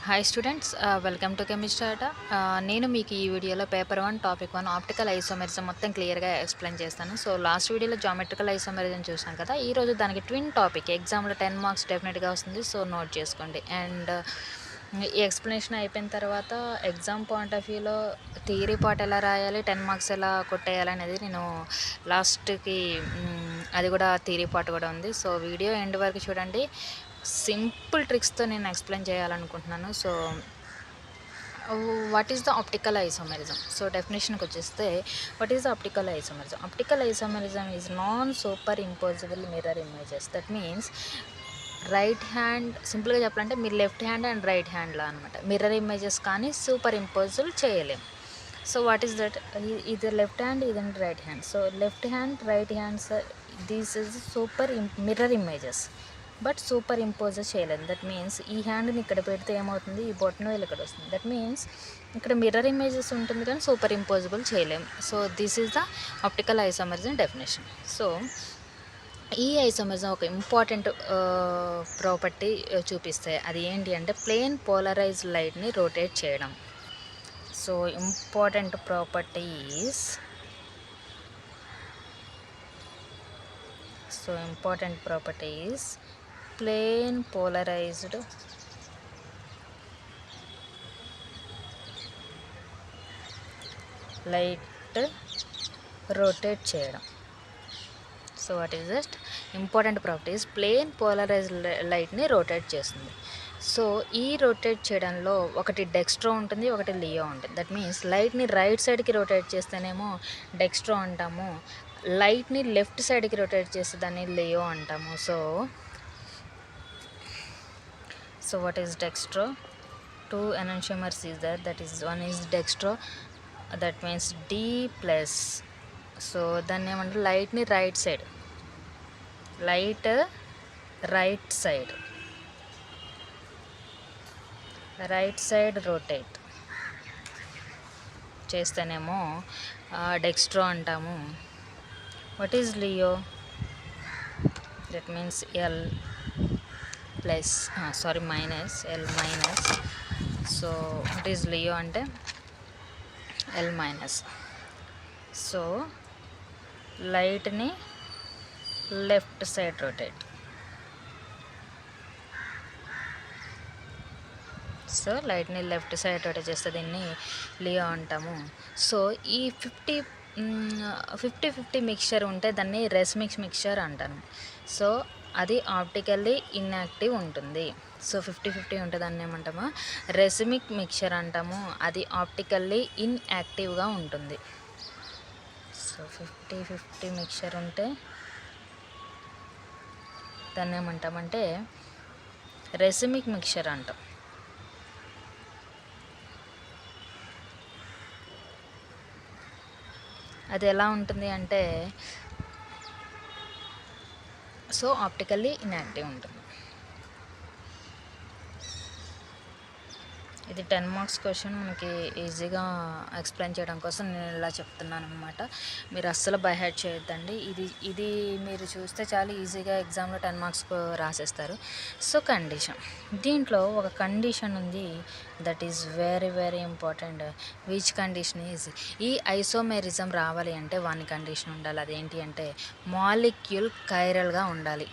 Hi students, welcome to chemistry ఆట. నేను మీకు ఈ వీడియోలో పేపర్ 1 టాపిక్ 1 ఆప్టికల్ ఐసోమెరిజం మొత్తం క్లియర్గా ఎక్స్ప్లెయిన్ చేస్తాను. సో లాస్ట్ వీడియోలో జామెట్రికల్ ఐసోమెరిజం చూసాం కదా, ఈరోజు దానికి ట్విన్ టాపిక్ ఎగ్జామ్లో 10 మార్క్స్ డెఫినెట్గా వస్తుంది. సో నోట్ చేసుకోండి. అండ్ ఈ ఎక్స్ప్లెనేషన్ అయిపోయిన తర్వాత ఎగ్జామ్ పాయింట్ ఆఫ్ వ్యూలో థియరీ పార్ట్ ఎలా రాయాలి, 10 మార్క్స్ ఎలా కొట్టేయాలి అనేది నేను లాస్ట్కి అది కూడా థియరీ పార్ట్ కూడా ఉంది. సో వీడియో ఎండ్ వరకు చూడండి. సింపుల్ ట్రిక్స్తో నేను ఎక్స్ప్లెయిన్ చేయాలనుకుంటున్నాను. So what is the optical isomerism? So డెఫినేషన్కి వచ్చేస్తే, what is the optical isomerism? Optical isomerism is non super impossible mirror images. That means right hand, సింపుల్గా చెప్పాలంటే మీరు లెఫ్ట్ హ్యాండ్ అండ్ రైట్ హ్యాండ్లో అనమాట మిర్రర్ ఇమేజెస్ కానీ superimpose చేయలేం. So what is that? ఇది లెఫ్ట్ హ్యాండ్, ఇదంటే right hand. So left hand right hands, this is super mirror images, but superimpose చేయలేదు. దట్ మీన్స్ ఈ హ్యాండ్ని ఇక్కడ పెడితే ఏమవుతుంది, ఈ బొట్టను వీళ్ళు ఇక్కడ వస్తుంది. దట్ మీన్స్ ఇక్కడ మిర్రర్ ఇమేజెస్ ఉంటుంది కానీ సూపర్ ఇంపోజిబుల్ చేయలేము. So this is the optical isomerism definition. So ఈ ఐసోమెరిజం ఒక ఇంపార్టెంట్ ప్రాపర్టీ చూపిస్తాయి. అది ఏంటి అంటే ప్లేన్ పోలరైజ్డ్ లైట్ని రొటేట్ చేయడం. So important properties, plane polarized light rotate చేయడం. So what is just important properties, plane polarized లైట్ని రొటేట్ చేస్తుంది. సో ఈ రొటేట్ చేయడంలో ఒకటి డెక్స్ట్రో ఉంటుంది, ఒకటి లియో ఉంటుంది. దట్ మీన్స్ లైట్ని రైట్ సైడ్కి రొటేట్ చేస్తేనేమో డెక్స్ట్రో అంటాము, లైట్ని లెఫ్ట్ సైడ్కి రొటేట్ చేస్తే దాన్ని లియో అంటాము. So what is dextro? Two enantiomers is there, that is one is dextro, that means D plus. So దాన్ని ఏమంటారు, లైట్ని రైట్ సైడ్ రొటేట్ చేస్తేనేమో డెక్స్ట్రో అంటాము. What is laevo? That means L plus minus L minus. So what is laevo అంటే L minus. So లైట్ని left side rotate, చేస్తే దీన్ని Leo అంటాము. సో ఈ 50-50 మిక్చర్ ఉంటే దాన్ని రెస్మిక్ మిక్చర్ అంటాను. సో అది ఆప్టికల్లీ ఇన్యాక్టివ్ ఉంటుంది. సో 50-50 ఉంటే దాన్ని ఏమంటామో రెస్మిక్ మిక్చర్ అంటాము. అది ఆప్టికల్లీ ఇన్యాక్టివ్గా ఉంటుంది. సో 50-50 మిక్చర్ ఉంటే దాన్ని ఏమంటామంటే రెస్మిక్ మిక్చర్ అంటాం. అది ఎలా ఉంటుంది అంటే, సో ఆప్టికల్లీ ఇన్యాక్టివ్ ఉంటుంది. ఇది 10 మార్క్స్ క్వశ్చన్ మనకి ఈజీగా ఎక్స్ప్లెయిన్ చేయడం కోసం నేను ఇలా చెప్తున్నాను అనమాట. మీరు అస్సలు బై హ్యాడ్ చేయొద్దండి. ఇది మీరు చూస్తే చాలా ఈజీగా ఎగ్జామ్లో 10 మార్క్స్ రాసేస్తారు. సో కండిషన్, దీంట్లో ఒక కండిషన్ ఉంది, that is very very important. Which condition is, ఈ ఐసోమెరిజం రావాలి అంటే 1 కండిషన్ ఉండాలి. అదేంటి అంటే మాలిక్యూల్ కైరల్గా ఉండాలి.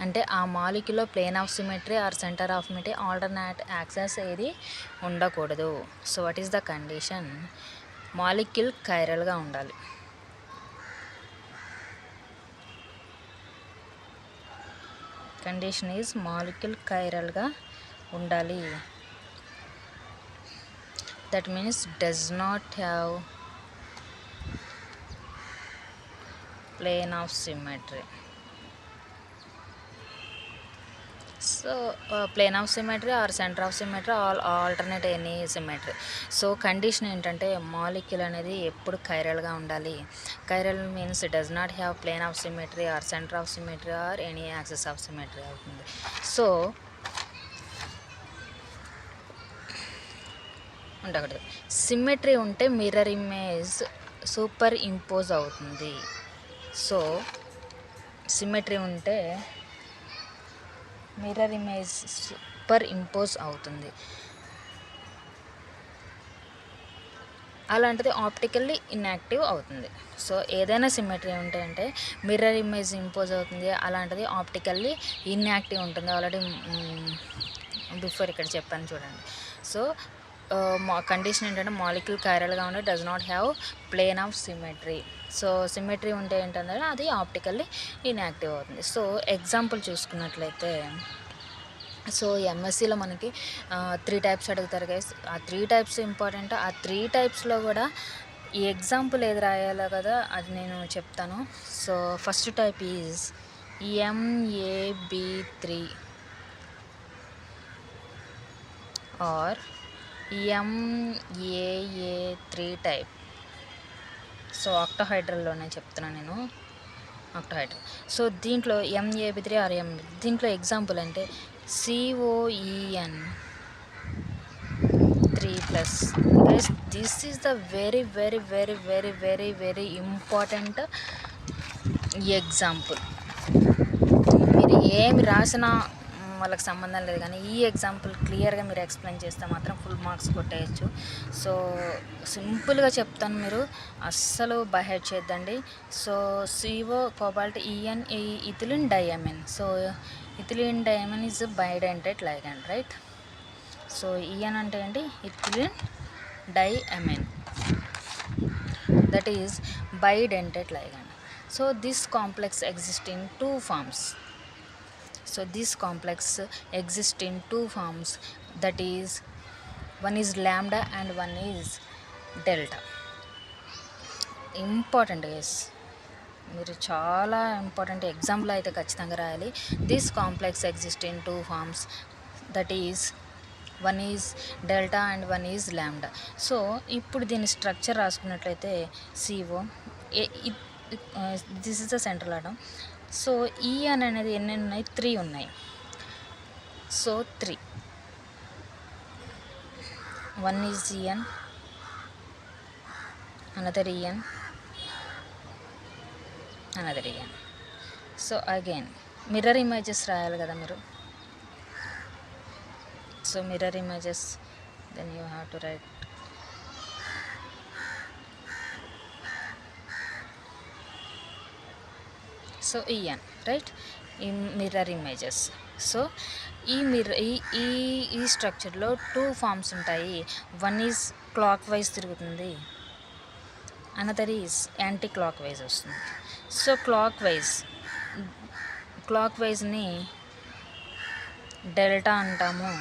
అంటే ఆ మాలిక్యూల్లో plane of symmetry or centre of symmetry alternate axes ఏది ఉండకూడదు. So what is the condition? Molecule కైరల్గా ఉండాలి. కండిషన్ ఈజ్ మాలిక్యూల్ కైరల్గా ఉండాలి. That means does not have plane of symmetry. So plane of symmetry or centre of symmetry alternate any symmetry. So condition ఏంటంటే molecule అనేది ఎప్పుడు కైరల్గా ఉండాలి. Chiral means does not have plane of symmetry or centre of symmetry or any access of symmetry అవుతుంది. So ఉండకూడదు. Symmetry ఉంటే mirror image superimpose అవుతుంది. So symmetry ఉంటే మిర్రర్ ఇమేజ్ సూపర్ ఇంపోజ్ అవుతుంది. అలాంటిది ఆప్టికల్లీ ఇన్యాక్టివ్ అవుతుంది. So ఏదైనా symmetry ఉంటే అంటే మిర్రర్ ఇమేజ్ ఇంపోజ్ అవుతుంది, అలాంటిది ఆప్టికల్లీ ఇన్యాక్టివ్ ఉంటుంది. ఆల్రెడీ బిఫోర్ ఇక్కడ చెప్పాను చూడండి. సో కండిషన్ ఏంటంటే మాలిక్యూల్ కైరల్గా ఉండి does not have plane of symmetry. So symmetry ఉంటే ఏంటంటే అది ఆప్టికల్లీ ఇన్యాక్టివ్ అవుతుంది. సో ఎగ్జాంపుల్ చూసుకున్నట్లయితే సో ఎంఎస్సిలో మనకి 3 టైప్స్ అడుగుతారు గైస్. ఆ 3 టైప్స్ ఇంపార్టెంట్. ఆ 3 టైప్స్లో కూడా ఈ ఎగ్జాంపుల్ ఏది రాయాలో కదా అది నేను చెప్తాను. So first type is MAB3 or MAA3 type. So ఆక్టోహైడ్రల్లోనే చెప్తున్నాను నేను, ఆక్టోహైడ్రల్. సో దీంట్లో MAB3 ఆర్ దీంట్లో ఎగ్జాంపుల్ అంటే COEN 3+. Guys, this is the very important example. మీరు ఏమి రాసినా వాళ్ళకి సంబంధం లేదు, కానీ ఈ ఎగ్జాంపుల్ క్లియర్గా మీరు ఎక్స్ప్లెయిన్ చేస్తే మాత్రం ఫుల్ మార్క్స్ కొట్టేయచ్చు. సో సింపుల్గా చెప్తాను, మీరు అస్సలు బైహెడ్ చేద్దండి. So CO cobalt EN ethylene diamine. So ethylene diamine is bidentate ligand, right? So EN అంటే ఏంటి? Ethylene diamine, that is bidentate ligand. So this complex exists in two forms. That is, one is lambda and one is delta. Important guys, మీరు చాలా important example అయితే ఖచ్చితంగా రాయాలి. This complex exist in 2 forms, that is one is delta and one is lambda. So ఇప్పుడు దీని structure రాసుకున్నట్లయితే CO, this is the central atom. So EN అనేది ఎన్ని ఉన్నాయి? 3 ఉన్నాయి. So 3, one is EN, another EN, another EN. So again mirror images రాయాలి కదా మీరు. So mirror images, then you have to write so EN, right? In mirror images. So ఈ స్ట్రక్చర్లో 2 forms ఉంటాయి. వన్ ఈజ్ క్లాక్ వైజ్ తిరుగుతుంది, another is anticlockwise వస్తుంది. So క్లాక్ వైజ్ని డెల్టా అంటాము,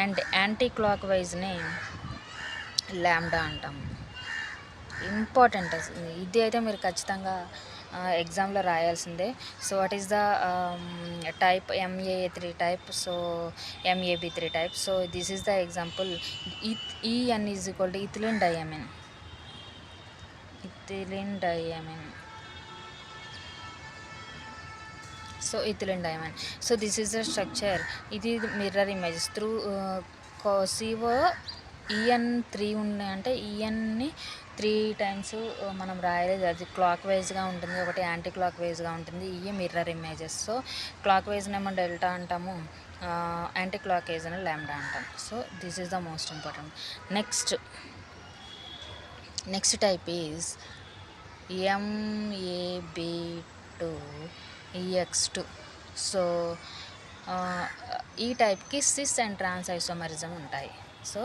అండ్ యాంటీ క్లాక్ వైజ్ని ల్యాండా అంటాము. ఇంపార్టెంట్ ఇది అయితే మీరు ఖచ్చితంగా ఎగ్జామ్లో రాయాల్సిందే. So what is the type? MAA3 type, so MAB3 type. So this is the example. EN is equal to ethylene diamine. So ethylene diamine. So this is the structure. ఇది mirror images through CO EN 3 ఉన్నాయంటే ENని 3 times మనం రాయలేదు. అది clock వైజ్గా ఉంటుంది, ఒకటి anti clock వైజ్గా ఉంటుంది. ఇవి మిర్రర్ ఇమేజెస్. సో క్లాక్ వైజ్నేమో డెల్టా అంటాము, యాంటీ క్లాక్ వైజ్ అని ల్యాండా అంటాం. So this is the most important. Next type is MAB2 EX2. So ఈ టైప్కి సిస్ అండ్ ట్రాన్స్ ఐసోమరిజం ఉంటాయి. సో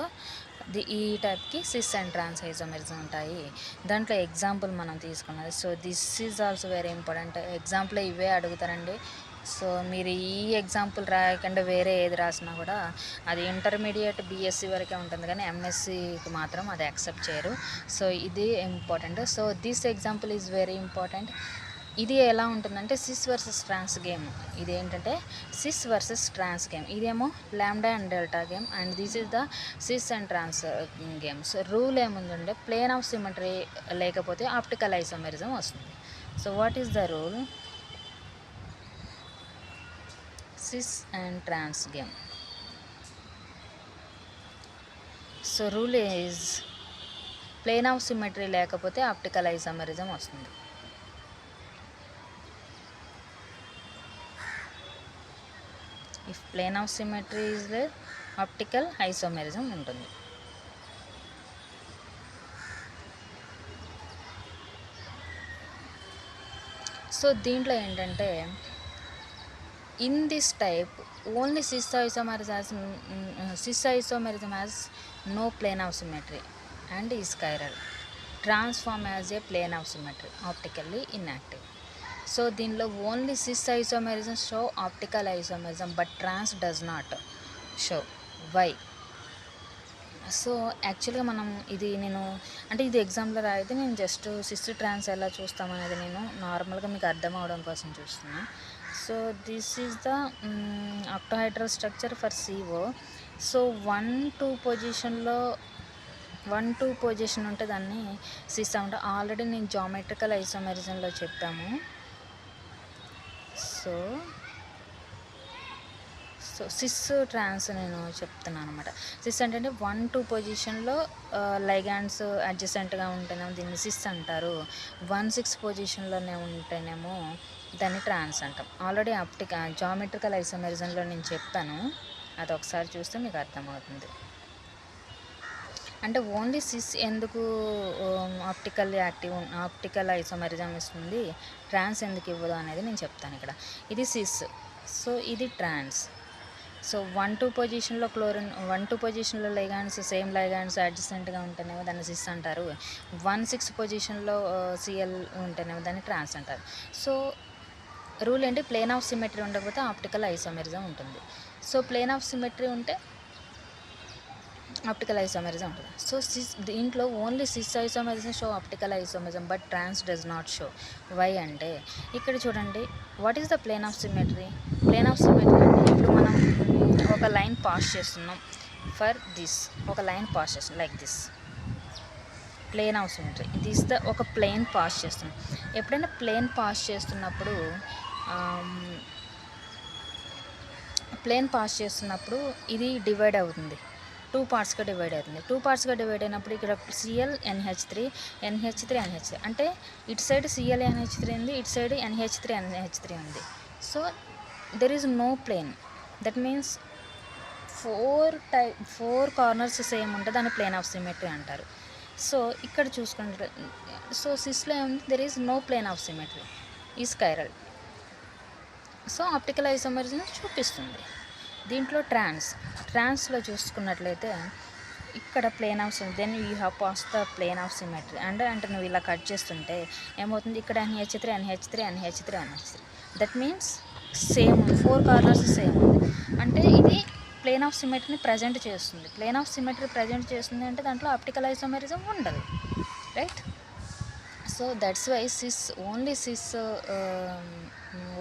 ఈ టైప్కి సిస్ అండ్ ట్రాన్స్ ఐసోమరిజం ఉంటాయి. దాంట్లో ఎగ్జాంపుల్ మనం తీసుకున్నది. So this is also very important. Example ఇవే అడుగుతారండి. సో మీరు ఈ ఎగ్జాంపుల్ రాయకుండా వేరే ఏది రాసినా కూడా అది ఇంటర్మీడియట్ BSc వరకే ఉంటుంది, కానీ MScకి మాత్రం అది యాక్సెప్ట్ చేయరు. సో ఇది important. So this example is very important. ఇది ఎలా ఉంటుందంటే సిస్ వర్సెస్ ట్రాన్స్ గేమ్. ఇది ఏంటంటే సిస్ వర్సెస్ ట్రాన్స్ గేమ్. ఇదేమో lambda and delta game, and this is the cis and trans games. Rule ఏముందంటే ప్లేన్ ఆఫ్ సిమెట్రీ లేకపోతే ఆప్టికల్ ఐసోమెరిజం వస్తుంది. So what is the rule? Cis and trans game. So rule is plane of symmetry లేకపోతే optical isomerism వస్తుంది. If plane of symmetry is the optical isomerism ఉంటుంది. So దీంట్లో ఏంటంటే in this type only cis isomerism has no plane of symmetry and is chiral, transform as a plane of symmetry, optically inactive. So దీనిలో only cis isomerism show optical isomerism but trans does not show. Why? So యాక్చువల్గా మనం నేను అంటే ఇది ఎగ్జామ్లో రాయితే నేను just sys ట్రాన్స్ ఎలా చూస్తామనేది నేను నార్మల్గా మీకు అర్థం అవడం కోసం చూస్తున్నాను. So this is the octahedral structure for CO. So 1-2 position ఉంటే దాన్ని సిస్ అంటే ఆల్రెడీ నేను జామెట్రికల్ ఐసోమెరిజంలో చెప్పాము. సో సిస్ ట్రాన్స్ నేను చెప్తున్నాను అనమాట. సిస్ అంటే 1-2 పొజిషన్లో లైగాండ్స్ అడ్జసెంట్గా ఉంటేనేమో దీన్ని సిస్ అంటారు. 1-6 పొజిషన్లోనే ఉంటేనేమో దాన్ని ట్రాన్స్ అంటాం. ఆల్రెడీ జామెట్రికల్ ఐసోమెరిజంలో నేను చెప్పాను, అది ఒకసారి చూస్తే మీకు అర్థమవుతుంది. అంటే ఓన్లీ సిస్ ఎందుకు ఆప్టికల్ ఐసోమెరిజం ఇస్తుంది, ట్రాన్స్ ఎందుకు ఇవ్వదు అనేది నేను చెప్తాను ఇక్కడ. ఇది సిస్, సో ఇది ట్రాన్స్. సో 1-2 పొజిషన్లో 1-2 పొజిషన్లో లైగాండ్స్ సేమ్ లైగాండ్స్ అడ్జసెంట్గా ఉంటేనేమో దాన్ని సిస్ అంటారు. 1-6 పొజిషన్లో సిఎల్ ఉంటేనేమో దాన్ని ట్రాన్స్ అంటారు. సో రూల్ ఏంటి? ప్లేన్ ఆఫ్ సిమెట్రీ ఉండకపోతే ఆప్టికల్ ఐసోమెరిజం ఉంటుంది. సో ప్లేన్ ఆఫ్ సిమెట్రీ ఉంటే ఆప్టికల్ ఐసోమెరిజం ఉంటుంది. సో దీంట్లో only cis isomerism show optical isomerism but trans does not show. Why అంటే ఇక్కడ చూడండి, what is the plane of symmetry? Plane of symmetry అంటే ఇప్పుడు మనం ఒక లైన్ పాస్ చేస్తున్నాం ఫర్ దిస్, ఒక లైన్ పాస్ చేస్తున్నాం like this, plane of symmetry. This the ఒక ప్లేన్ పాస్ చేస్తున్నాం. ఎప్పుడైనా ప్లేన్ పాస్ చేస్తున్నప్పుడు ఇది డివైడ్ అవుతుంది, 2 పార్ట్స్గా డివైడ్ అవుతుంది. 2 పార్ట్స్గా డివైడ్ అయినప్పుడు ఇక్కడ సిఎల్ NH3 అంటే ఇటు సైడ్ సిఎల్ NH3 ఉంది, ఇటు సైడ్ NH3 ఉంది. So there is no plane, that means 4 corners same ఉంటే దాన్ని ప్లేన్ ఆఫ్ సిమెట్రీ అంటారు. సో ఇక్కడ చూసుకుంటే సో సిస్లో ఏముంది, there is no plane of symmetry, is so optical isomerism చూపిస్తుంది. దీంట్లో ట్రాన్స్లో చూసుకున్నట్లయితే ఇక్కడ plane of symmetry, then you have pass the plane of symmetry అంటే నువ్వు ఇలా కట్ చేస్తుంటే ఏమవుతుంది, ఇక్కడ NH3 that means same 4 corners same ఉంది అంటే ఇది ప్లేన్ ఆఫ్ సిమెట్రీని ప్రజెంట్ చేస్తుంది. ప్లేన్ ఆఫ్ సిమెట్రీ ప్రజెంట్ చేస్తుంది అంటే దాంట్లో ఆప్టికల్ ఐసోమెరిజం ఉండదు, right? So that's why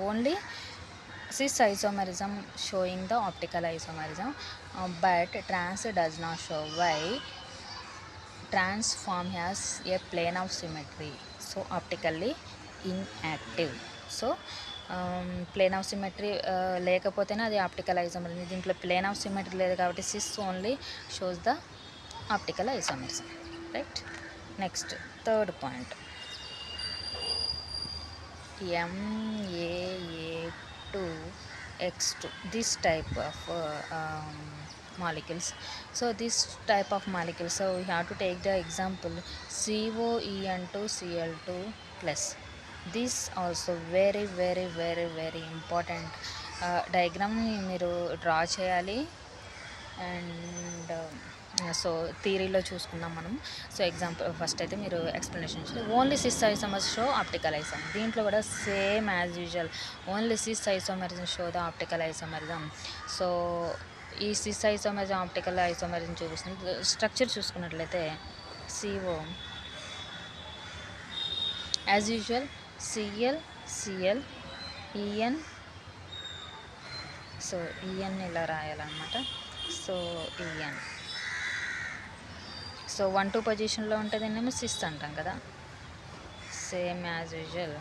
only cis isomerism showing the optical isomerism, but trans does not show. Why? Trans form has a plane of symmetry, so optically inactive. So plane of symmetry లేకపోతేనే అది optical isomerism. దీంట్లో plane of symmetry లేదు కాబట్టి cis only shows the optical isomerism, right? Next third point, MAA2X2, this type of molecules. So this type of molecules, so we have to take the example COEN2Cl2 plus. This also very important diagram ni మీరు draw చేయాలి. And so థియరీలో చూసుకుందాం మనం. So example first అయితే మీరు explanation only cis isomers show optical isomer. దీంట్లో కూడా same as usual only cis isomerism show the optical isomerism. So ఈ సిస్ ఐసోమరిజం ఆప్టికల్ ఐసోమరిజం చూపిస్తుంది. స్ట్రక్చర్ చూసుకున్నట్లయితే CO as usual CL EN. సో EN ఇలా రాయాలన్నమాట. So EN so 1-2 పొజిషన్లో ఉంటుంది ఏమో సిస్ అంటాం కదా, సేమ్ యాజ్ యూజువల్.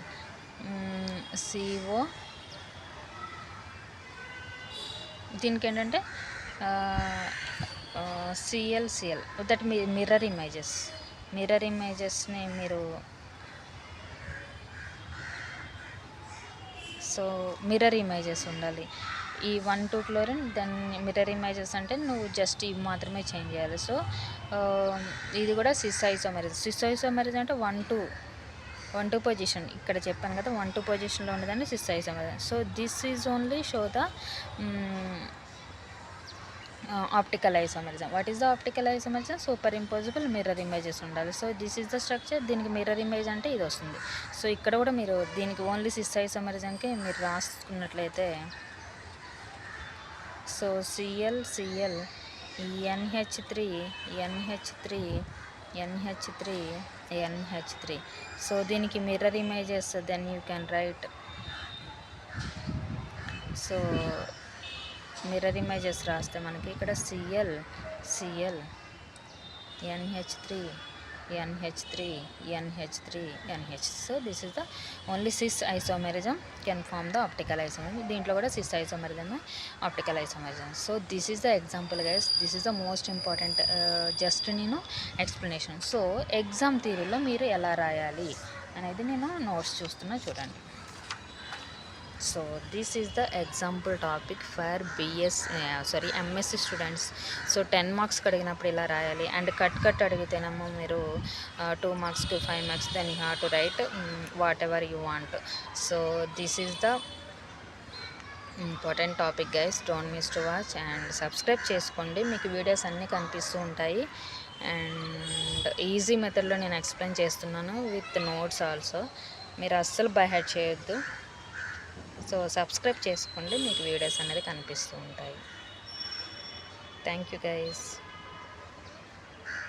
CO దీనికి ఏంటంటే CL దట్ మిర్రర్ ఇమేజెస్ని మీరు సో మిర్రర్ ఇమేజెస్ ఉండాలి. ఈ 1 2 క్లోరిన్ దెన్ మిర్రర్ ఇమేజెస్ అంటే నువ్వు జస్ట్ ఇవి మాత్రమే చేంజ్ చేయాలి. సో ఇది కూడా సిస్ ఐసోమెరిజం అంటే 1 2 పొజిషన్ ఇక్కడ చెప్పాను కదా, 1 2 పొజిషన్లో ఉండదండి cis isomerism. So this is only show the optical isomerism. What is the optical isomerism? Super impossible mirror images ఉండాలి. So this is the structure. దీనికి మిర్రర్ ఇమేజ్ అంటే ఇది వస్తుంది. సో ఇక్కడ కూడా మీరు దీనికి ఓన్లీ సిస్ ఐసోమెరిజంకి మీరు రాసుకున్నట్లయితే so Cl NH3 NH3. So దీనికి mirror images then you can write. So mirror images రాస్తే మనకి ఇక్కడ Cl NH3. So this is the only cis isomerism can form the optical isomerism. దీంట్లో కూడా cis isomerism optical isomerism. So this is the example guys. This is the most important just నేను explanation. So exam థియరీలో మీరు ఎలా రాయాలి అనేది నేను notes చూస్తున్నా చూడండి. So this is the example topic for MSc students. So 10 మార్క్స్కి అడిగినప్పుడు ఇలా రాయాలి. అండ్ కట్ అడిగితేనేమో మీరు 2 మార్క్స్కి 5 marks then you have to write whatever you want. So this is the important topic guys. Don't miss to watch and subscribe చేసుకోండి. మీకు videos అన్నీ కనిపిస్తూ ఉంటాయి. అండ్ ఈజీ మెథడ్లో నేను ఎక్స్ప్లెయిన్ చేస్తున్నాను విత్ నోట్స్ ఆల్సో. మీరు అస్సలు బై హెడ్ చేయొద్దు. సో సబ్స్క్రైబ్ చేసుకోండి, మీకు వీడియోస్ అనేది కనిపిస్తూ ఉంటాయి. Thank you guys.